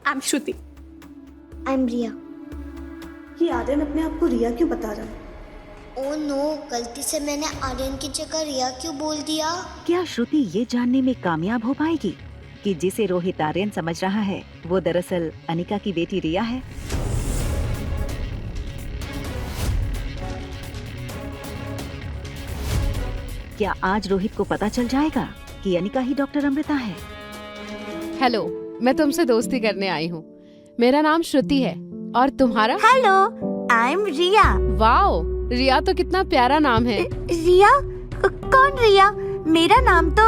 I am Shruti. I am रिया। ये आर्यन अपने आप को रिया क्यों बता रहा है? ओह नो, गलती से मैंने आर्यन की जगह रिया क्यों बोल दिया? क्या श्रुति ये जानने में कामयाब हो पाएगी कि जिसे रोहित आर्यन समझ रहा है वो दरअसल अनिका की बेटी रिया है? क्या आज रोहित को पता चल जाएगा कि अनिका ही डॉक्टर अमृता है? हेलो, मैं तुमसे दोस्ती करने आई हूँ। मेरा नाम श्रुति है और तुम्हारा? Hello, I am Riya. Wow, Riya तो कितना प्यारा नाम है। रिया? कौन रिया? मेरा नाम तो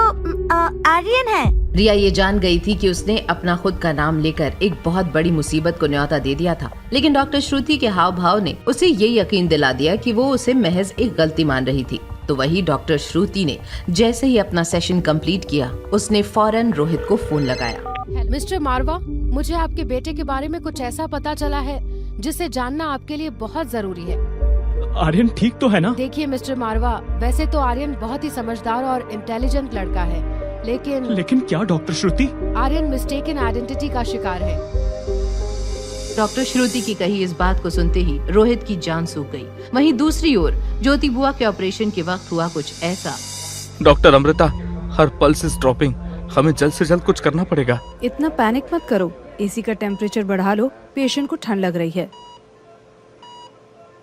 आर्यन है। रिया ये जान गई थी कि उसने अपना खुद का नाम लेकर एक बहुत बड़ी मुसीबत को न्योता दे दिया था, लेकिन डॉक्टर श्रुति के हाव भाव ने उसे ये यकीन दिला दिया कि वो उसे महज एक गलती मान रही थी। तो वही डॉक्टर श्रुति ने जैसे ही अपना सेशन कंप्लीट किया, उसने फौरन रोहित को फोन लगाया। मिस्टर मारवा, मुझे आपके बेटे के बारे में कुछ ऐसा पता चला है जिसे जानना आपके लिए बहुत जरूरी है। आर्यन ठीक तो है ना? देखिए मिस्टर मारवा, वैसे तो आर्यन बहुत ही समझदार और इंटेलिजेंट लड़का है, लेकिन क्या डॉक्टर श्रुति? आर्यन मिस्टेकन आइडेंटिटी का शिकार है। डॉक्टर श्रुति की कही इस बात को सुनते ही रोहित की जान सूख गई। वहीं दूसरी ओर ज्योति बुआ के ऑपरेशन के वक्त हुआ कुछ ऐसा। Doctor Amrita, her pulse is dropping, हमें जल्द से जल्द कुछ करना पड़ेगा। इतना पैनिक मत करो, एसी का टेम्परेचर बढ़ा लो, पेशेंट को ठंड लग रही है।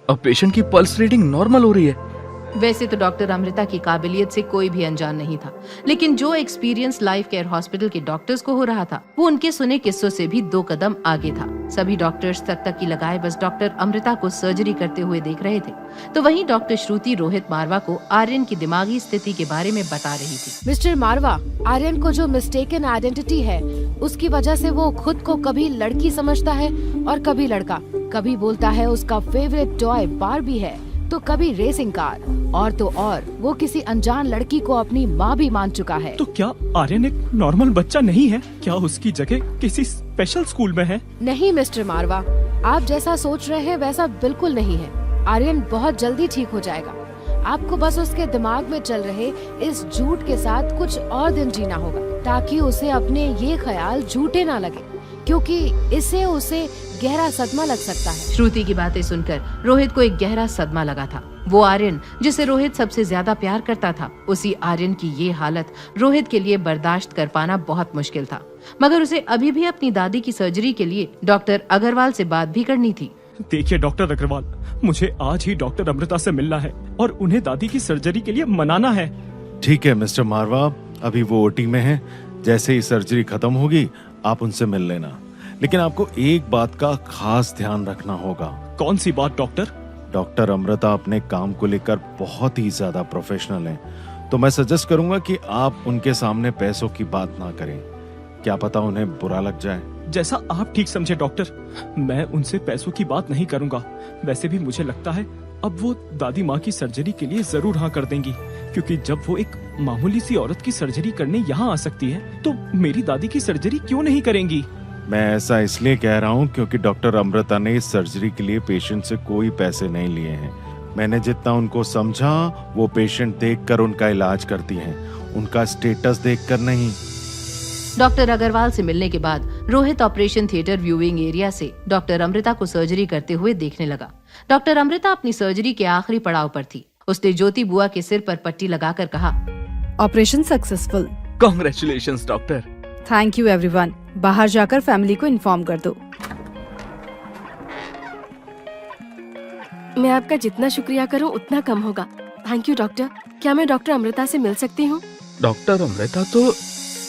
अब पेशेंट की पल्स रीडिंग नॉर्मल हो रही है। वैसे तो डॉक्टर अमृता की काबिलियत से कोई भी अनजान नहीं था, लेकिन जो एक्सपीरियंस लाइफ केयर हॉस्पिटल के डॉक्टर्स को हो रहा था वो उनके सुने किस्सों से भी 2 कदम आगे था। सभी डॉक्टर्स तक लगाए बस डॉक्टर अमृता को सर्जरी करते हुए देख रहे थे, तो वहीं डॉक्टर श्रुति रोहित मारवा को आर्यन की दिमागी स्थिति के बारे में बता रही थी। मिस्टर मारवा, आर्यन को जो मिस्टेकन आइडेंटिटी है उसकी वजह से वो खुद को कभी लड़की समझता है और कभी लड़का। कभी बोलता है उसका फेवरेट टॉय बार्बी है, तो कभी रेसिंग कार, और तो और वो किसी अनजान लड़की को अपनी माँ भी मान चुका है। तो क्या आर्यन एक नॉर्मल बच्चा नहीं है? क्या उसकी जगह किसी स्पेशल स्कूल में है? नहीं मिस्टर मारवा, आप जैसा सोच रहे हैं वैसा बिल्कुल नहीं है। आर्यन बहुत जल्दी ठीक हो जाएगा। आपको बस उसके दिमाग में चल रहे इस झूठ के साथ कुछ और दिन जीना होगा, ताकि उसे अपने ये ख्याल झूठे ना लगे, क्योंकि इससे उसे गहरा सदमा लग सकता है। श्रुति की बातें सुनकर रोहित को एक गहरा सदमा लगा था। वो आर्यन जिसे रोहित सबसे ज्यादा प्यार करता था, उसी आर्यन की ये हालत रोहित के लिए बर्दाश्त कर पाना बहुत मुश्किल था। मगर उसे अभी भी अपनी दादी की सर्जरी के लिए डॉक्टर अग्रवाल से बात भी करनी थी। देखिए डॉक्टर अग्रवाल, मुझे आज ही डॉक्टर अमृता से मिलना है और उन्हें दादी की सर्जरी के लिए मनाना है। ठीक है मिस्टर मारवा, अभी वो ओटी में है, जैसे ही सर्जरी खत्म होगी आप उनसे मिल लेना। लेकिन आपको एक बात का खास ध्यान रखना होगा। कौन सी बात डॉक्टर? डॉक्टर अमृता अपने काम को लेकर बहुत ही ज्यादा प्रोफेशनल हैं, तो मैं सजेस्ट करूंगा कि आप उनके सामने पैसों की बात ना करें। क्या पता उन्हें बुरा लग जाए। जैसा आप ठीक समझे डॉक्टर, मैं उनसे पैसों की बात नहीं करूंगा। वैसे भी मुझे लगता है अब वो दादी माँ की सर्जरी के लिए जरूर हाँ कर देंगी, क्योंकि जब वो एक मामूली सी औरत की सर्जरी करने यहाँ आ सकती है तो मेरी दादी की सर्जरी क्यों नहीं करेंगी? मैं ऐसा इसलिए कह रहा हूँ क्योंकि डॉक्टर अमृता ने इस सर्जरी के लिए पेशेंट से कोई पैसे नहीं लिए हैं। मैंने जितना उनको समझा, वो पेशेंट देखकर उनका इलाज करती हैं, उनका स्टेटस देखकर नहीं। डॉक्टर अग्रवाल से मिलने के बाद Rohit operation theatre viewing area से डॉक्टर अमृता को सर्जरी करते हुए देखने लगा। डॉक्टर अमृता अपनी सर्जरी के आखिरी पड़ाव पर थी। उसने ज्योति बुआ के सिर पर पट्टी लगाकर कहा, operation successful. Congratulations doctor. Thank you everyone. बाहर जाकर फैमिली को इन्फॉर्म कर दो। मैं आपका जितना शुक्रिया करूं उतना कम होगा। Thank you doctor. क्या मैं डॉक्टर अमृता से मिल सकती हूं? डॉक्टर अमृता तो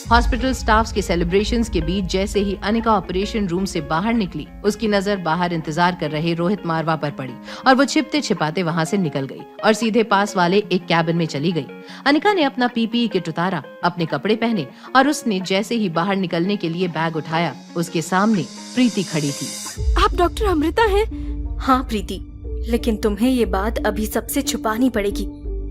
हॉस्पिटल स्टाफ्स के सेलिब्रेशंस के बीच जैसे ही अनिका ऑपरेशन रूम से बाहर निकली, उसकी नजर बाहर इंतजार कर रहे रोहित मारवा पर पड़ी और वो छिपते छिपाते वहाँ से निकल गई और सीधे पास वाले एक कैबिन में चली गई। अनिका ने अपना पीपीई किट उतारा, अपने कपड़े पहने और उसने जैसे ही बाहर निकलने के लिए बैग उठाया, उसके सामने प्रीति खड़ी थी। आप डॉक्टर अमृता हैं? हाँ प्रीति, लेकिन तुम्हें ये बात अभी सबसे छुपानी पड़ेगी।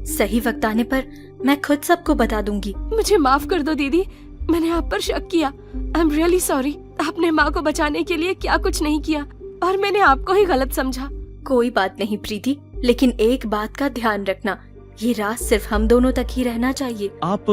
सही वक्त आने पर मैं खुद सबको बता दूंगी। मुझे माफ कर दो दीदी, मैंने आप पर शक किया। I am really sorry. आपने माँ को बचाने के लिए क्या कुछ नहीं किया और मैंने आपको ही गलत समझा। कोई बात नहीं प्रीति, लेकिन एक बात का ध्यान रखना, ये राज सिर्फ हम दोनों तक ही रहना चाहिए। आप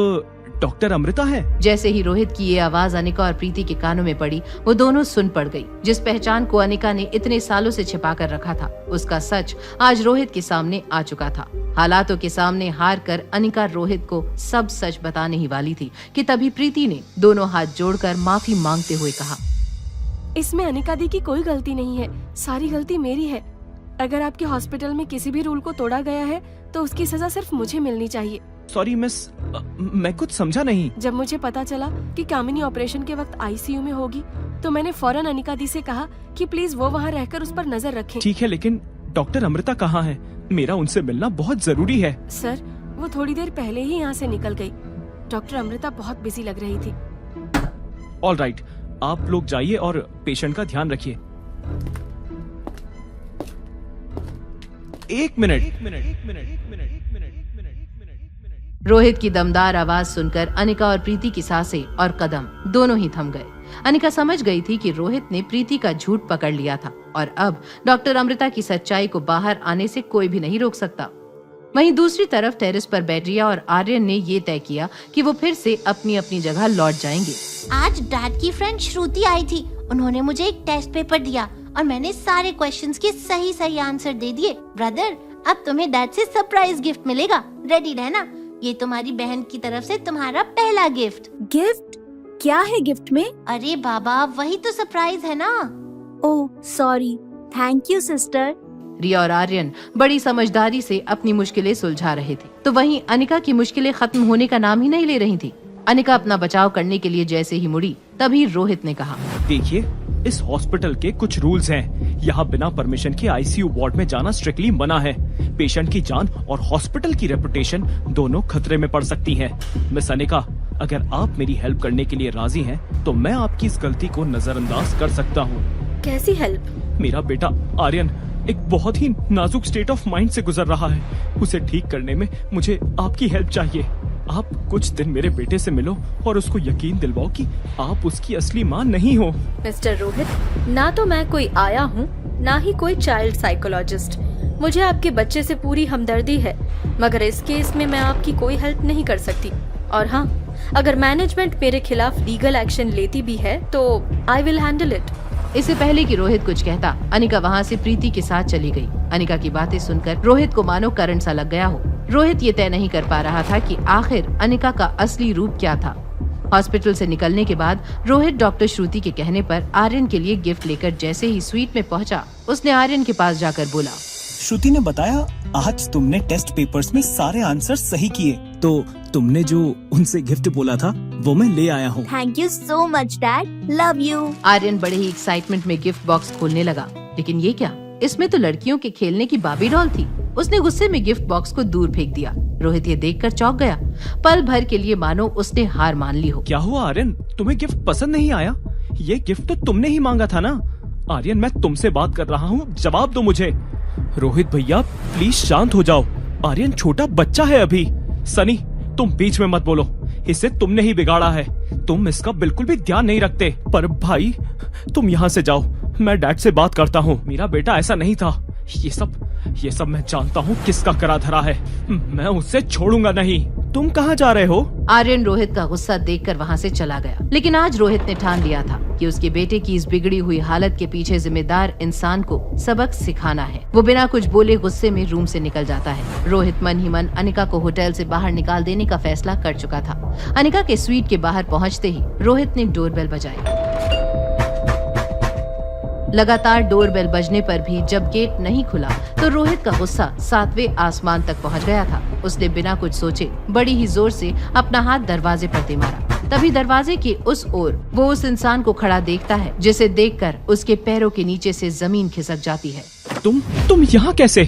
डॉक्टर अमृता है। जैसे ही रोहित की ये आवाज अनिका और प्रीति के कानों में पड़ी, वो दोनों सुन पड़ गई। जिस पहचान को अनिका ने इतने सालों से छिपा कर रखा था, उसका सच आज रोहित के सामने आ चुका था। हालातों के सामने हार कर अनिका रोहित को सब सच बताने ही वाली थी कि तभी प्रीति ने दोनों हाथ जोड़कर माफी मांगते हुए कहा, इसमें अनिका दी की कोई गलती नहीं है, सारी गलती मेरी है। अगर आपके हॉस्पिटल में किसी भी रूल को तोड़ा गया है तो उसकी सजा सिर्फ मुझे मिलनी चाहिए। सॉरी मिस, मैं कुछ समझा नहीं। जब मुझे पता चला कि कामिनी ऑपरेशन के वक्त आईसीयू में होगी तो मैंने फौरन अनिका दी से कहा कि प्लीज वो वहाँ रहकर उस पर नजर रखें। ठीक है, लेकिन डॉक्टर अमृता कहाँ है? मेरा उनसे मिलना बहुत जरूरी है। सर, वो थोड़ी देर पहले ही यहाँ से निकल गई। डॉक्टर अमृता बहुत बिजी लग रही थी। ऑल राइट, आप लोग जाइए और पेशेंट का ध्यान रखिए। एक मिनट। रोहित की दमदार आवाज सुनकर अनिका और प्रीति की सांसें और कदम दोनों ही थम गए। अनिका समझ गई थी कि रोहित ने प्रीति का झूठ पकड़ लिया था और अब डॉक्टर अमृता की सच्चाई को बाहर आने से कोई भी नहीं रोक सकता। वहीं दूसरी तरफ टेरेस पर बैठ रिया और आर्यन ने ये तय किया कि वो फिर से अपनी अपनी जगह लौट जाएंगे। आज डैड की फ्रेंड श्रुति आई थी। उन्होंने मुझे एक टेस्ट पेपर दिया और मैंने सारे क्वेश्चंस के सही सही आंसर दे दिए। ब्रदर, अब तुम्हें डैड से सरप्राइज गिफ्ट मिलेगा, रेडी रहना। ये तुम्हारी बहन की तरफ से तुम्हारा पहला गिफ्ट। गिफ्ट? क्या है गिफ्ट में? अरे बाबा, वही तो सरप्राइज है ना। Oh sorry, thank you sister. Riya और आर्यन बड़ी समझदारी से अपनी मुश्किलें सुलझा रहे थे, तो वहीं अनिका की मुश्किलें खत्म होने का नाम ही नहीं ले रही थी। अनिका अपना बचाव करने के लिए जैसे ही मुड़ी, तभी रोहित ने कहा, देखिए, इस हॉस्पिटल के कुछ रूल्स हैं। यहाँ बिना परमिशन के आईसीयू वार्ड में जाना स्ट्रिक्टली मना है। पेशेंट की जान और हॉस्पिटल की रेपुटेशन दोनों खतरे में पड़ सकती हैं। मिस अनिका, अगर आप मेरी हेल्प करने के लिए राजी हैं, तो मैं आपकी इस गलती को नजरअंदाज कर सकता हूँ। कैसी हेल्प? मेरा बेटा आर्यन एक बहुत ही नाजुक स्टेट ऑफ माइंड से गुजर रहा है। उसे ठीक करने में मुझे आपकी हेल्प चाहिए। आप कुछ दिन मेरे बेटे से मिलो और उसको यकीन दिलवाओ कि आप उसकी असली माँ नहीं हो। मिस्टर रोहित, ना तो मैं कोई आया हूँ, ना ही कोई चाइल्ड साइकोलॉजिस्ट। मुझे आपके बच्चे से पूरी हमदर्दी है, मगर इस केस में मैं आपकी कोई हेल्प नहीं कर सकती। और हाँ, अगर मैनेजमेंट मेरे खिलाफ लीगल एक्शन लेती भी है तो आई विल हैंडल इट। इससे पहले कि रोहित कुछ कहता, अनिका वहाँ से प्रीति के साथ चली गई। अनिका की बातें सुनकर रोहित को मानो करंट सा लग गया हो। रोहित ये तय नहीं कर पा रहा था कि आखिर अनिका का असली रूप क्या था। हॉस्पिटल से निकलने के बाद रोहित डॉक्टर श्रुति के कहने पर आर्यन के लिए गिफ्ट लेकर जैसे ही स्वीट में पहुंचा, उसने आर्यन के पास जाकर बोला, श्रुति ने बताया आज तुमने टेस्ट पेपर्स में सारे आंसर सही किए, तो तुमने जो उनसे गिफ्ट बोला था वो मैं ले आया हूँ। Thank you so much dad, love you. Aryan बड़े ही एक्साइटमेंट में गिफ्ट बॉक्स खोलने लगा, लेकिन ये क्या, इसमें तो लड़कियों के खेलने की बाबी डॉल थी। उसने गुस्से में गिफ्ट बॉक्स को दूर फेंक दिया। रोहित ये देखकर चौंक गया। पल भर के लिए मानो उसने हार मान ली हो। क्या हुआ आर्यन, तुम्हें गिफ्ट पसंद नहीं आया? ये गिफ्ट तो तुमने ही मांगा था ना। आर्यन, मैं तुमसे बात कर रहा हूँ, जवाब दो मुझे। रोहित भैया प्लीज शांत हो जाओ, आर्यन छोटा बच्चा है अभी। सनी, तुम बीच में मत बोलो, इसे तुमने ही बिगाड़ा है। तुम इसका बिल्कुल भी ध्यान नहीं रखते। पर भाई, तुम यहाँ से जाओ, मैं डैड से बात करता हूँ। मेरा बेटा ऐसा नहीं था। ये सब मैं जानता हूँ किसका करा धरा है। मैं उसे छोड़ूंगा नहीं। तुम कहाँ जा रहे हो? आर्यन रोहित का गुस्सा देखकर वहाँ से चला गया, लेकिन आज रोहित ने ठान लिया था कि उसके बेटे की इस बिगड़ी हुई हालत के पीछे जिम्मेदार इंसान को सबक सिखाना है। वो बिना कुछ बोले गुस्से में रूम से निकल जाता है। रोहित मन ही मन अनिका को होटल से बाहर निकाल देने का फैसला कर चुका था। अनिका के स्वीट के बाहर पहुँचते ही रोहित ने डोरबेल बजाई। लगातार डोरबेल बजने पर भी जब गेट नहीं खुला तो रोहित का गुस्सा 7वें आसमान तक पहुंच गया था। उसने बिना कुछ सोचे बड़ी ही जोर से अपना हाथ दरवाजे पर दे मारा। तभी दरवाजे की उस ओर वो उस इंसान को खड़ा देखता है, जिसे देखकर उसके पैरों के नीचे से जमीन खिसक जाती है। तुम यहाँ कैसे?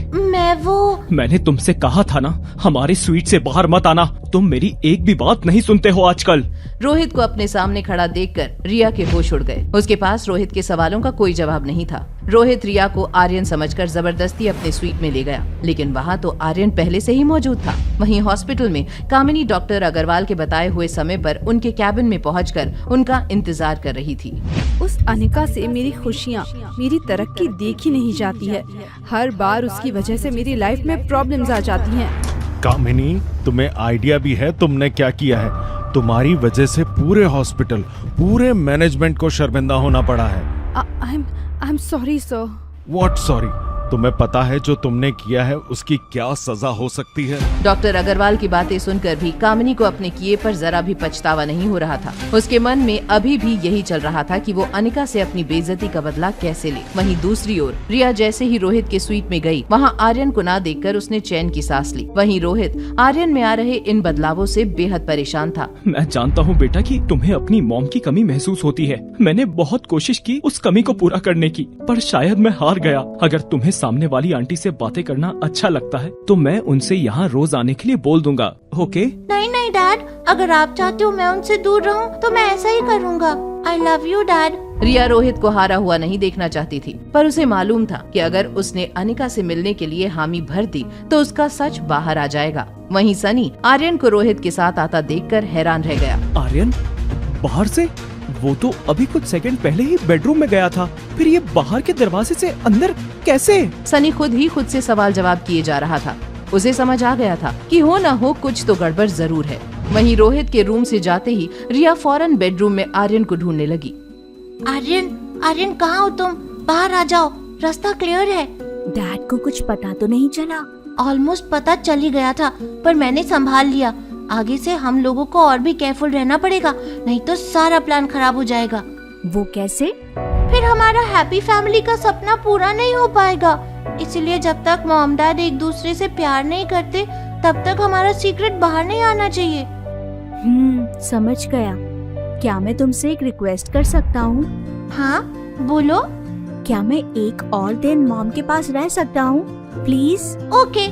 मैंने तुमसे कहा था ना, हमारी स्वीट से बाहर मत आना। तुम मेरी एक भी बात नहीं सुनते हो आजकल। रोहित को अपने सामने खड़ा देखकर रिया के होश उड़ गए। उसके पास रोहित के सवालों का कोई जवाब नहीं था। रोहित रिया को आर्यन समझकर जबरदस्ती अपने स्वीट में ले गया, लेकिन वहाँ तो आर्यन पहले से ही मौजूद था। वहीं हॉस्पिटल में कामिनी डॉक्टर अग्रवाल के बताए हुए समय पर उनके कैबिन में पहुंचकर उनका इंतजार कर रही थी। उस अनिका से मेरी खुशियाँ, मेरी तरक्की देखी नहीं जाती है। हर बार उसकी वजह से मेरी लाइफ में प्रॉब्लम्स आ जाती हैं। कामिनी, तुम्हें आइडिया भी है तुमने क्या किया है? तुम्हारी वजह से पूरे हॉस्पिटल, पूरे मैनेजमेंट को शर्मिंदा होना पड़ा है। I am sorry sir. What sorry? तुम्हें पता है जो तुमने किया है उसकी क्या सजा हो सकती है? डॉक्टर अग्रवाल की बातें सुनकर भी कामिनी को अपने किए पर जरा भी पछतावा नहीं हो रहा था। उसके मन में अभी भी यही चल रहा था कि वो अनिका से अपनी बेइज्जती का बदला कैसे ले। वहीं दूसरी ओर रिया जैसे ही रोहित के स्वीट में गई, वहां आर्यन को ना देखकर उसने चैन की सांस ली। वहीं रोहित आर्यन में आ रहे इन बदलावों से बेहद परेशान था। मैं जानता हूँ बेटा कि तुम्हें अपनी मॉम की कमी महसूस होती है। मैंने बहुत कोशिश की उस कमी को पूरा करने की, पर शायद मैं हार गया। अगर तुम्हें सामने वाली आंटी से बातें करना अच्छा लगता है तो मैं उनसे यहाँ रोज आने के लिए बोल दूंगा। ओके? नहीं नहीं डैड, अगर आप चाहते हो मैं उनसे दूर रहूं तो मैं ऐसा ही करूंगा। I love you dad. Riya Rohit को हारा हुआ नहीं देखना चाहती थी, पर उसे मालूम था कि अगर उसने अनिका से मिलने के लिए हामी भर दी तो उसका सच बाहर आ जाएगा। वहीं सनी आर्यन को रोहित के साथ आता देखकर हैरान रह गया। आर्यन बाहर से? वो तो अभी कुछ सेकंड पहले ही बेडरूम में गया था, फिर ये बाहर के दरवाजे से अंदर कैसे? सनी खुद ही खुद से सवाल जवाब किए जा रहा था। उसे समझ आ गया था कि हो न हो कुछ तो गड़बड़ जरूर है। वहीं रोहित के रूम से जाते ही रिया फौरन बेडरूम में आर्यन को ढूंढने लगी। आर्यन कहाँ हो तुम? बाहर आ जाओ, रास्ता क्लियर है। डैड को कुछ पता तो नहीं चला? ऑलमोस्ट पता चल ही गया था, पर मैंने संभाल लिया। आगे से हम लोगों को और भी केयरफुल रहना पड़ेगा, नहीं तो सारा प्लान खराब हो जाएगा। वो कैसे? फिर हमारा हैप्पी फैमिली का सपना पूरा नहीं हो पाएगा। इसलिए जब तक मॉम डैड एक दूसरे से प्यार नहीं करते तब तक हमारा सीक्रेट बाहर नहीं आना चाहिए। समझ गया। क्या मैं तुमसे एक रिक्वेस्ट कर सकता हूँ? हाँ बोलो। क्या मैं एक और दिन मॉम के पास रह सकता हूँ प्लीज? ओके,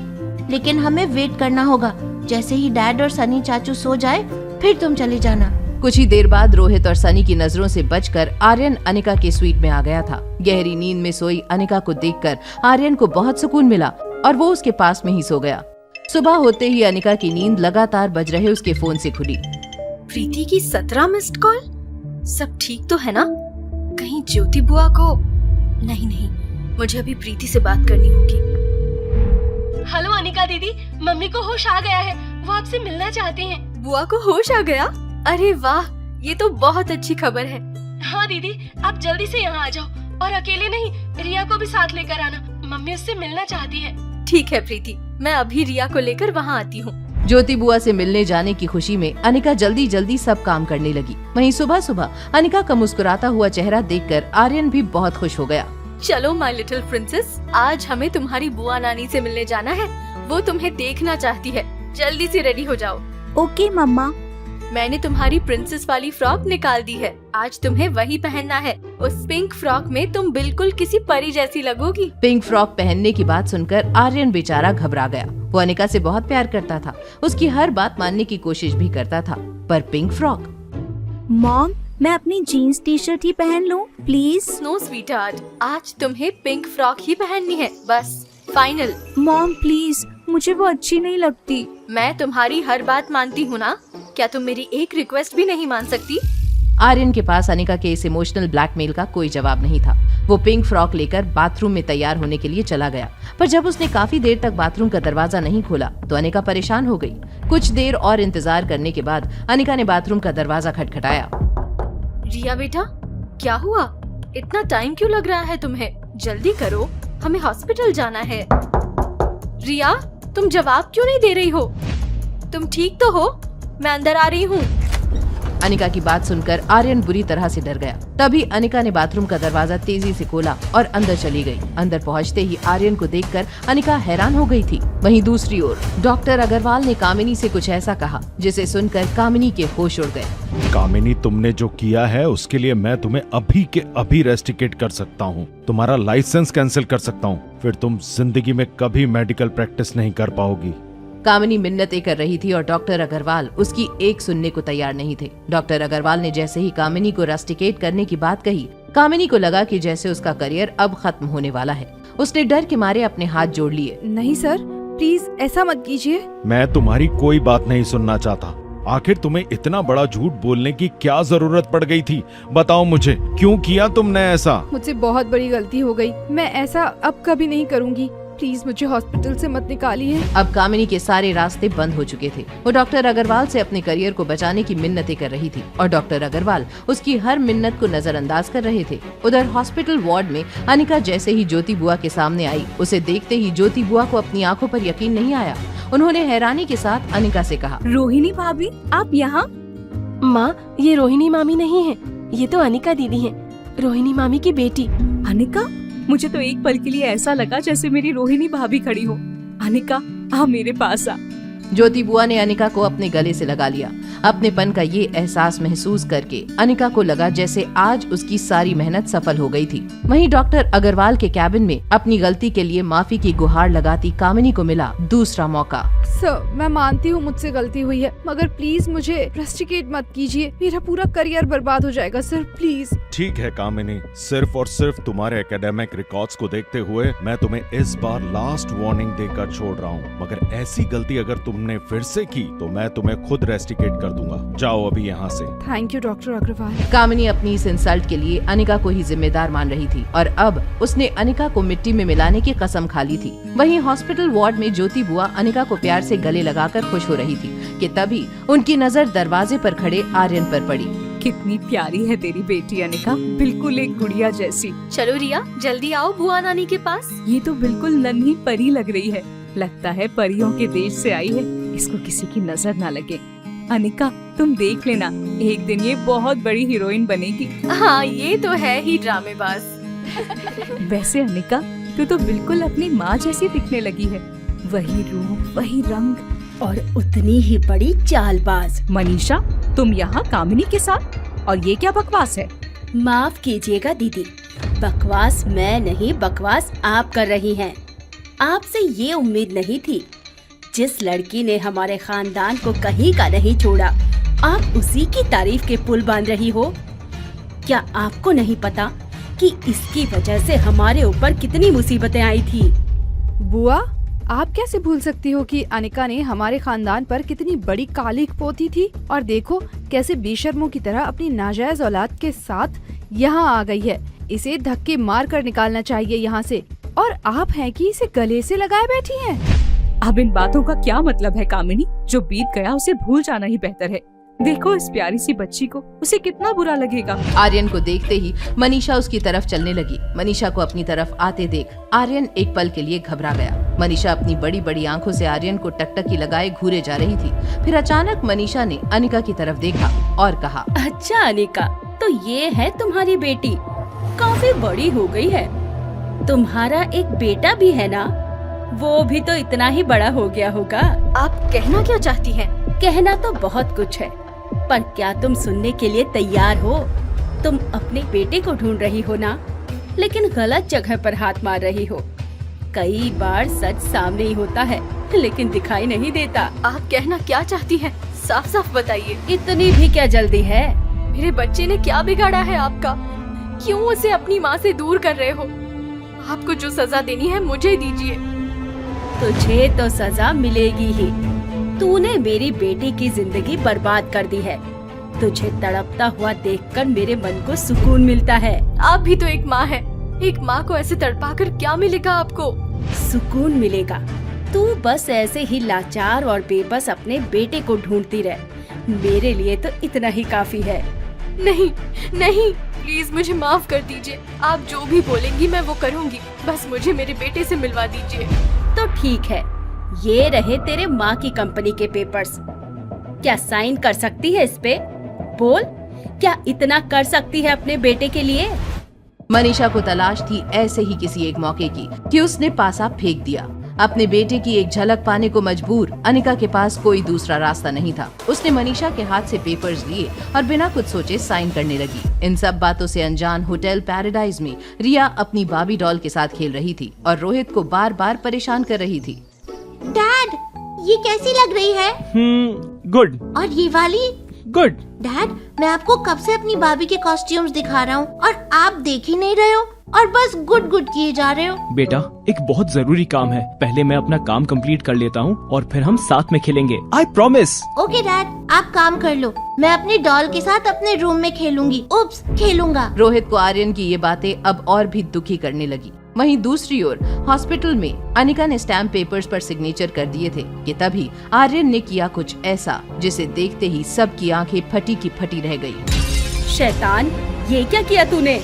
लेकिन हमें वेट करना होगा। जैसे ही डैड और सनी चाचू सो जाए फिर तुम चले जाना। कुछ ही देर बाद रोहित और सनी की नजरों से बचकर आर्यन अनिका के स्वीट में आ गया था। गहरी नींद में सोई अनिका को देखकर आर्यन को बहुत सुकून मिला और वो उसके पास में ही सो गया। सुबह होते ही अनिका की नींद लगातार बज रहे उसके फोन से खुली। प्रीति की 17 मिस्ड कॉल। सब ठीक तो है ना? कहीं ज्योति बुआ को? नहीं, मुझे अभी प्रीति से बात करनी होगी। हेलो अनिका दीदी, मम्मी को होश आ गया है, वो आपसे मिलना चाहती हैं। बुआ को होश आ गया? अरे वाह, ये तो बहुत अच्छी खबर है। हाँ दीदी, आप जल्दी से यहाँ आ जाओ और अकेले नहीं, रिया को भी साथ लेकर आना। मम्मी उससे मिलना चाहती है। ठीक है प्रीति, मैं अभी रिया को लेकर वहाँ आती हूँ। ज्योति बुआ से मिलने जाने की खुशी में अनिका जल्दी जल्दी सब काम करने लगी। वहीं सुबह सुबह अनिका का मुस्कुराता हुआ चेहरा देखकर आर्यन भी बहुत खुश हो गया। चलो माय लिटिल प्रिंसेस, आज हमें तुम्हारी बुआ नानी से मिलने जाना है। वो तुम्हें देखना चाहती है। जल्दी से रेडी हो जाओ। ओके मम्मा। मैंने तुम्हारी प्रिंसेस वाली फ्रॉक निकाल दी है, आज तुम्हें वही पहनना है। उस पिंक फ्रॉक में तुम बिल्कुल किसी परी जैसी लगोगी। पिंक फ्रॉक पहनने की बात सुनकर आर्यन बेचारा घबरा गया। वो अनिका से बहुत प्यार करता था, उसकी हर बात मानने की कोशिश भी करता था, पर पिंक फ्रॉक? मॉम, मैं अपनी जीन्स टी शर्ट ही पहन लूं प्लीज? नो स्वीटहार्ट, आज तुम्हें पिंक फ्रॉक ही पहननी है, बस फाइनल। मॉम प्लीज, मुझे वो अच्छी नहीं लगती। मैं तुम्हारी हर बात मानती हूँ ना, क्या तुम मेरी एक रिक्वेस्ट भी नहीं मान सकती? आर्यन के पास अनिका के इस इमोशनल ब्लैकमेल का कोई जवाब नहीं था। वो पिंक फ्रॉक लेकर बाथरूम में तैयार होने के लिए चला गया, पर जब उसने काफी देर तक बाथरूम का दरवाजा नहीं खोला तो अनिका परेशान हो गई। कुछ देर और इंतजार करने के बाद अनिका ने बाथरूम का दरवाजा खटखटाया। रिया बेटा, क्या हुआ? इतना टाइम क्यों लग रहा है तुम्हें? जल्दी करो, हमें हॉस्पिटल जाना है। रिया, तुम जवाब क्यों नहीं दे रही हो? तुम ठीक तो हो? मैं अंदर आ रही हूँ। अनिका की बात सुनकर आर्यन बुरी तरह से डर गया। तभी अनिका ने बाथरूम का दरवाजा तेजी से खोला और अंदर चली गई। अंदर पहुंचते ही आर्यन को देखकर अनिका हैरान हो गई थी। वहीं दूसरी ओर डॉक्टर अग्रवाल ने कामिनी से कुछ ऐसा कहा जिसे सुनकर कामिनी के होश उड़ गए। कामिनी, तुमने जो किया है उसके लिए मैं तुम्हें अभी के अभी रेस्टिकेट कर सकता हूँ, तुम्हारा लाइसेंस कैंसिल कर सकता हूँ, फिर तुम जिंदगी में कभी मेडिकल प्रैक्टिस नहीं कर पाओगी। कामिनी मिन्नतें कर रही थी और डॉक्टर अग्रवाल उसकी एक सुनने को तैयार नहीं थे। डॉक्टर अग्रवाल ने जैसे ही कामिनी को रस्टिकेट करने की बात कही, कामिनी को लगा कि जैसे उसका करियर अब खत्म होने वाला है। उसने डर के मारे अपने हाथ जोड़ लिए। नहीं सर, प्लीज ऐसा मत कीजिए। मैं तुम्हारी कोई बात नहीं सुनना चाहता। आखिर तुम्हें इतना बड़ा झूठ बोलने की क्या जरूरत पड़ गई थी? बताओ मुझे, क्यों किया तुमने ऐसा? मुझसे बहुत बड़ी गलती हो गई, मैं ऐसा अब कभी नहीं करूँगी। प्लीज मुझे हॉस्पिटल से मत निकालिए। अब कामिनी के सारे रास्ते बंद हो चुके थे। वो डॉक्टर अग्रवाल से अपने करियर को बचाने की मिन्नतें कर रही थी और डॉक्टर अग्रवाल उसकी हर मिन्नत को नजरअंदाज कर रहे थे। उधर हॉस्पिटल वार्ड में अनिका जैसे ही ज्योति बुआ के सामने आई, उसे देखते ही ज्योति बुआ को अपनी आंखों पर यकीन नहीं आया। उन्होंने हैरानी के साथ अनिका से कहा, रोहिणी भाभी, आप यहाँ? माँ, ये रोहिणी मामी नहीं है, ये तो अनिका दीदी है, रोहिणी मामी की बेटी। अनिका? मुझे तो एक पल के लिए ऐसा लगा जैसे मेरी रोहिणी भाभी खड़ी हो। अनिका, आ मेरे पास आ। ज्योति बुआ ने अनिका को अपने गले से लगा लिया। अपनेपन का ये एहसास महसूस करके अनिका को लगा जैसे आज उसकी सारी मेहनत सफल हो गई थी। वहीं डॉक्टर अग्रवाल के कैबिन में अपनी गलती के लिए माफी की गुहार लगाती कामिनी को मिला दूसरा मौका। सर, मैं मानती हूँ मुझसे गलती हुई है, मगर प्लीज मुझे रस्टिकेट मत कीजिए, मेरा पूरा करियर बर्बाद हो जाएगा सर, प्लीज। ठीक है कामिनी, सिर्फ और सिर्फ तुम्हारे एकेडमिक रिकॉर्ड्स को देखते हुए मैं तुम्हें इस बार लास्ट वार्निंग देकर छोड़ रहा हूँ, मगर ऐसी गलती अगर तुमने फिर से की तो मैं तुम्हें खुद रेस्टिकेट कर दूंगा। जाओ अभी यहाँ से। Thank you doctor Agarwal. Kamini अपनी इस इंसल्ट के लिए अनिका को ही जिम्मेदार मान रही थी और अब उसने अनिका को मिट्टी में मिलाने की कसम खा ली थी। वहीं हॉस्पिटल वार्ड में ज्योति बुआ अनिका को प्यार से गले लगाकर खुश हो रही थी कि तभी उनकी नजर दरवाजे पर खड़े आर्यन पर पड़ी। कितनी प्यारी है तेरी बेटी अनिका, बिल्कुल एक गुड़िया जैसी। चलो रिया, जल्दी आओ बुआ नानी के पास। ये तो बिल्कुल नन्ही परी लग रही है, लगता है परियों के देश से आई है, इसको किसी की नजर ना लगे। अनिका, तुम देख लेना, एक दिन ये बहुत बड़ी हीरोइन बनेगी। हाँ, ये तो है ही ड्रामेबाज। वैसे अनिका, तू तो बिल्कुल अपनी माँ जैसी दिखने लगी है, वही रूप, वही रंग और उतनी ही बड़ी चालबाज। मनीषा, तुम यहाँ कामिनी के साथ, और ये क्या बकवास है? माफ कीजिएगा दीदी, बकवास मैं नहीं, बकवास आप कर रही हैं। आपसे ये उम्मीद नहीं थी। जिस लड़की ने हमारे खानदान को कहीं का नहीं छोड़ा, आप उसी की तारीफ के पुल बांध रही हो। क्या आपको नहीं पता कि इसकी वजह से हमारे ऊपर कितनी मुसीबतें आई थी? बुआ, आप कैसे भूल सकती हो कि अनिका ने हमारे खानदान पर कितनी बड़ी कालिख पोती थी, और देखो कैसे बेशर्मों की तरह अपनी नाजायज औलाद के साथ यहाँ आ गई है। इसे धक्के मार कर निकालना चाहिए यहाँ से, और आप हैं कि इसे गले से लगाए बैठी हैं। अब इन बातों का क्या मतलब है कामिनी? जो बीत गया उसे भूल जाना ही बेहतर है। देखो इस प्यारी सी बच्ची को, उसे कितना बुरा लगेगा। आर्यन को देखते ही मनीषा उसकी तरफ चलने लगी। मनीषा को अपनी तरफ आते देख आर्यन एक पल के लिए घबरा गया। मनीषा अपनी बड़ी बड़ी आंखों से आर्यन को टकटकी लगाए घूरे जा रही थी। फिर अचानक मनीषा ने अनिका की तरफ देखा और कहा, अच्छा अनिका, तो ये है तुम्हारी बेटी, काफी बड़ी हो गई है। तुम्हारा एक बेटा भी है ना? वो भी तो इतना ही बड़ा हो गया होगा। आप कहना क्या चाहती हैं? कहना तो बहुत कुछ है, पर क्या तुम सुनने के लिए तैयार हो? तुम अपने बेटे को ढूंढ रही हो ना, लेकिन गलत जगह पर हाथ मार रही हो। कई बार सच सामने ही होता है, लेकिन दिखाई नहीं देता। आप कहना क्या चाहती हैं? साफ साफ बताइए। इतनी भी क्या जल्दी है? मेरे बच्चे ने क्या बिगाड़ा है आपका? क्यों उसे अपनी माँ से दूर कर रहे हो? आपको जो सजा देनी है मुझे दीजिए। तुझे तो सजा मिलेगी ही। तूने मेरी बेटी की जिंदगी बर्बाद कर दी है। तुझे तड़पता हुआ देखकर मेरे मन को सुकून मिलता है। आप भी तो एक माँ है। एक माँ को ऐसे तड़पाकर क्या मिलेगा आपको? सुकून मिलेगा। तू बस ऐसे ही लाचार और बेबस अपने बेटे को ढूंढती रह। मेरे लिए तो इतना ही काफी है। नहीं नहीं, प्लीज मुझे माफ कर दीजिए। आप जो भी बोलेंगी मैं वो करूँगी। बस मुझे मेरे बेटे से मिलवा दीजिए। तो ठीक है, ये रहे तेरे माँ की कंपनी के पेपर्स। क्या साइन कर सकती है इस पे? बोल, क्या इतना कर सकती है अपने बेटे के लिए? मनीषा को तलाश थी ऐसे ही किसी एक मौके की कि उसने पासा फेंक दिया। अपने बेटे की एक झलक पाने को मजबूर अनिका के पास कोई दूसरा रास्ता नहीं था। उसने मनीषा के हाथ से पेपर्स लिए और बिना कुछ सोचे साइन करने लगी। इन सब बातों से अनजान होटल पैराडाइज में रिया अपनी बाबी डॉल के साथ खेल रही थी और रोहित को बार बार परेशान कर रही थी। डैड, ये कैसी लग रही है? गुड। और ये वाली? गुड। डैड, मैं आपको कब से अपनी बाबी के कॉस्ट्यूम्स दिखा रहा हूँ और आप देख ही नहीं रहे हो और बस गुड गुड किए जा रहे हो। बेटा, एक बहुत जरूरी काम है। पहले मैं अपना काम कंप्लीट कर लेता हूँ और फिर हम साथ में खेलेंगे। I promise. ओके डैड, आप काम कर लो। मैं अपनी डॉल के साथ अपने रूम में खेलूंगी। उप्स, खेलूंगा। रोहित को आर्यन की ये बातें अब और भी दुखी करने लगी। वहीं दूसरी ओर हॉस्पिटल में अनिका ने स्टैम्प पेपर्स पर सिग्नेचर कर दिए थे कि तभी आर्यन ने किया कुछ ऐसा जिसे देखते ही सबकी आंखें फटी की फटी रह गई। शैतान, ये क्या किया तूने?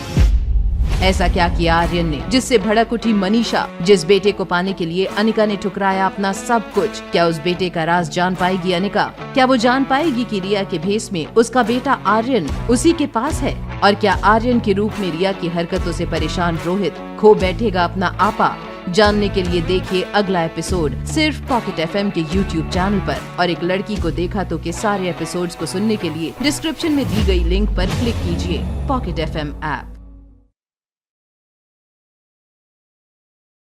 ऐसा क्या किया आर्यन ने जिससे भड़क उठी मनीषा, जिस बेटे को पाने के लिए अनिका ने ठुकराया अपना सब कुछ। क्या उस बेटे का राज जान पाएगी अनिका? क्या वो जान पाएगी कि रिया के भेस में उसका बेटा आर्यन उसी के पास है? और क्या आर्यन के रूप में रिया की हरकतों से परेशान रोहित खो बैठेगा अपना आपा? जानने के लिए देखिए अगला एपिसोड सिर्फ पॉकेट FM के YouTube चैनल पर। और एक लड़की को देखा तो के सारे एपिसोड्स को सुनने के लिए डिस्क्रिप्शन में दी गई लिंक पर क्लिक कीजिए। Pocket FM app.